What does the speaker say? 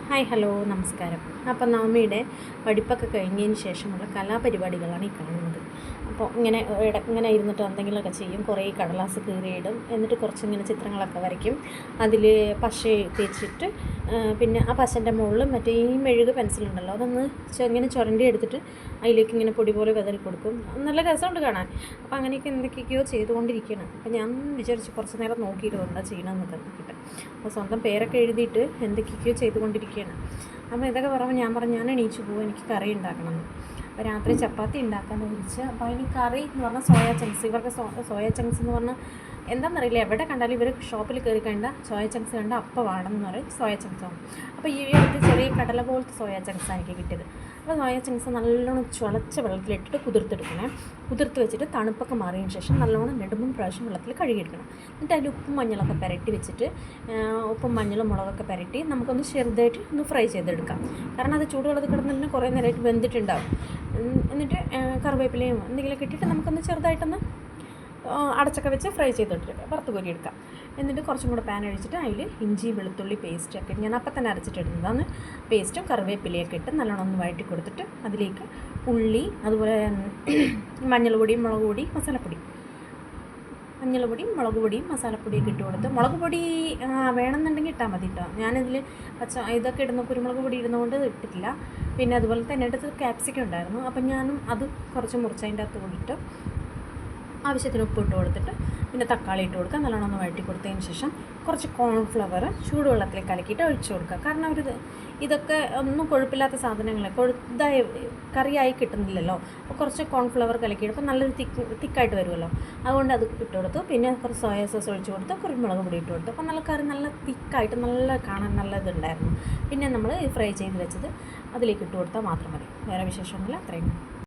Hi hello നമസ്കാരം. അപ്പം നവമിയുടെ പഠിപ്പൊക്കെ കഴിഞ്ഞതിന് ശേഷമുള്ള കലാപരിപാടികളാണ് ഈ കാണുന്നത്. അപ്പോൾ ഇങ്ങനെ ഇരുന്നിട്ട് എന്തെങ്കിലുമൊക്കെ ചെയ്യും. കുറേ കടലാസ് കീറിയിടും. എന്നിട്ട് കുറച്ചിങ്ങനെ ചിത്രങ്ങളൊക്കെ വരയ്ക്കും. അതിൽ പശ തേച്ചിട്ട് പിന്നെ ആ പശൻ്റെ മുകളിൽ മറ്റേ ഈ മെഴുക് പെൻസിലുണ്ടല്ലോ അതൊന്ന് ഇങ്ങനെ ചുരണ്ടി എടുത്തിട്ട് അതിലേക്ക് ഇങ്ങനെ പൊടി പോലെ വിതറി കൊടുക്കും. നല്ല രസമുണ്ട് കാണാൻ. അപ്പോൾ അങ്ങനെയൊക്കെ എന്തൊക്കെയൊക്കെയോ ചെയ്തുകൊണ്ടിരിക്കുകയാണ്. അപ്പോൾ ഞാൻ വിചാരിച്ചു കുറച്ച് നേരം നോക്കിയിട്ട് എന്താ ചെയ്യണമെന്നൊക്കെ നോക്കിയിട്ട്. അപ്പോൾ സ്വന്തം പേരൊക്കെ എഴുതിയിട്ട് എന്തൊക്കെയൊക്കെയോ ചെയ്തുകൊണ്ടിരിക്കുകയാണ്. അപ്പോൾ ഇതൊക്കെ പറയുമ്പോൾ ഞാൻ പറഞ്ഞു ഞാൻ എണീച്ചു പോകും, എനിക്ക് കറി ഉണ്ടാക്കണം എന്ന്. അപ്പോൾ രാത്രി ചപ്പാത്തി ഉണ്ടാക്കാമെന്ന് വിളിച്ച്. അപ്പോൾ അതിന് കറി എന്ന് പറഞ്ഞാൽ സോയാ ചങ്ക്സ്. ഇവർക്ക് സോയാ ചങ്ക്സ് എന്ന് പറഞ്ഞാൽ എന്താണെന്നറിയില്ല, എവിടെ കണ്ടാലും ഇവർ ഷോപ്പിൽ കയറി കണ്ട സോയാ ചങ്ക്സ് കണ്ട അപ്പം വേണമെന്ന് പറയും സോയാ ചങ്ക്സ് ആണ്. അപ്പോൾ ഈ അടുത്ത് ചെറിയ കടല പോലത്തെ സോയാ ചങ്ക്സാണ് എനിക്ക് കിട്ടിയത്. അപ്പോൾ സോയാ ചങ്ക്സ് നല്ലോണം ചുളച്ച വെള്ളത്തിലിട്ടിട്ട് കുതിർത്ത് വെച്ചിട്ട് തണുപ്പൊക്കെ മാറിയതിന് ശേഷം നല്ലോണം 2-3 പ്രാവശ്യം വെള്ളത്തിൽ കഴുകിയെടുക്കണം. എന്നിട്ട് അതിൽ ഉപ്പും മഞ്ഞളൊക്കെ പുരട്ടി വെച്ചിട്ട് ഉപ്പും മഞ്ഞളും മുളകൊക്കെ പുരട്ടി നമുക്കൊന്ന് ചെറുതായിട്ട് ഒന്ന് ഫ്രൈ ചെയ്തെടുക്കാം. കാരണം അത് ചൂടുവെള്ളത്തിൽ കിടന്നിട്ട് കുറേ നേരമായിട്ട് വെന്തിട്ടുണ്ടാവും. എന്നിട്ട് കറിവേപ്പിലയും എന്തെങ്കിലുമൊക്കെ ഇട്ടിട്ട് നമുക്കൊന്ന് ചെറുതായിട്ടൊന്ന് അടച്ചൊക്കെ വെച്ച് ഫ്രൈ ചെയ്തിട്ട് വറുത്ത് കോരിയെടുക്കാം. എന്നിട്ട് കുറച്ചും കൂടെ പാൻ ഒഴിച്ചിട്ട് അതിൽ ഇഞ്ചി വെളുത്തുള്ളി പേസ്റ്റൊക്കെ ഞാൻ അപ്പം തന്നെ അരച്ചിട്ടിടുന്നതാണ്. പേസ്റ്റും കറിവേപ്പിലയൊക്കെ ഇട്ട് നല്ലോണം ഒന്ന് വഴറ്റി കൊടുത്തിട്ട് അതിലേക്ക് ഉള്ളി, അതുപോലെ മഞ്ഞൾപ്പൊടിയും മുളക് പൊടിയും മസാലപ്പൊടിയൊക്കെ ഇട്ട് കൊടുത്ത്, മുളക് പൊടി വേണമെന്നുണ്ടെങ്കിൽ ഇട്ടാൽ മതി കേട്ടോ. ഞാനിതിൽ ഇതൊക്കെ ഇടുന്ന കുരുമുളക് പൊടി ഇടുന്നതുകൊണ്ട് ഇട്ടിട്ടില്ല. പിന്നെ അതുപോലെ തന്നെ അടുത്ത് ക്യാപ്സിക്കം ഉണ്ടായിരുന്നു. അപ്പം ഞാനും അത് കുറച്ച് മുറിച്ചതിൻ്റെ അകത്ത് കൂടിയിട്ട് ആവശ്യത്തിന് ഉപ്പ് ഇട്ട് കൊടുത്തിട്ട് പിന്നെ തക്കാളി ഇട്ട് കൊടുക്കുക. നല്ലോണം ഒന്ന് വഴറ്റി കൊടുത്തതിന് ശേഷം കുറച്ച് കോൺഫ്ലവർ ചൂടുവെള്ളത്തിൽ കലക്കിയിട്ട് ഒഴിച്ചു കൊടുക്കുക. കാരണം ഇതൊക്കെ ഒന്നും കൊഴുപ്പില്ലാത്ത സാധനങ്ങൾ കറിയായി കിട്ടുന്നില്ലല്ലോ. അപ്പോൾ കുറച്ച് കോൺഫ്ലവർ കലക്കിയിട്ട് അപ്പോൾ നല്ലൊരു തിക്കായിട്ട് വരുമല്ലോ. അതുകൊണ്ട് അത് ഇട്ട് കൊടുത്തു. പിന്നെ കുറച്ച് സോയാ സോസ് ഒഴിച്ച് കൊടുത്ത് കുരുമുളക് പൊടി ഇട്ട് കൊടുത്തു. അപ്പോൾ നല്ല കറി നല്ല തിക്കായിട്ട് നല്ല കാണാൻ നല്ലതുണ്ടായിരുന്നു. പിന്നെ നമ്മൾ ഫ്രൈ ചെയ്ത് വെച്ചത് അതിലേക്ക് ഇട്ട് കൊടുത്താൽ മാത്രം മതി. വേറെ വിശേഷമൊന്നുമില്ല. അത്രയും.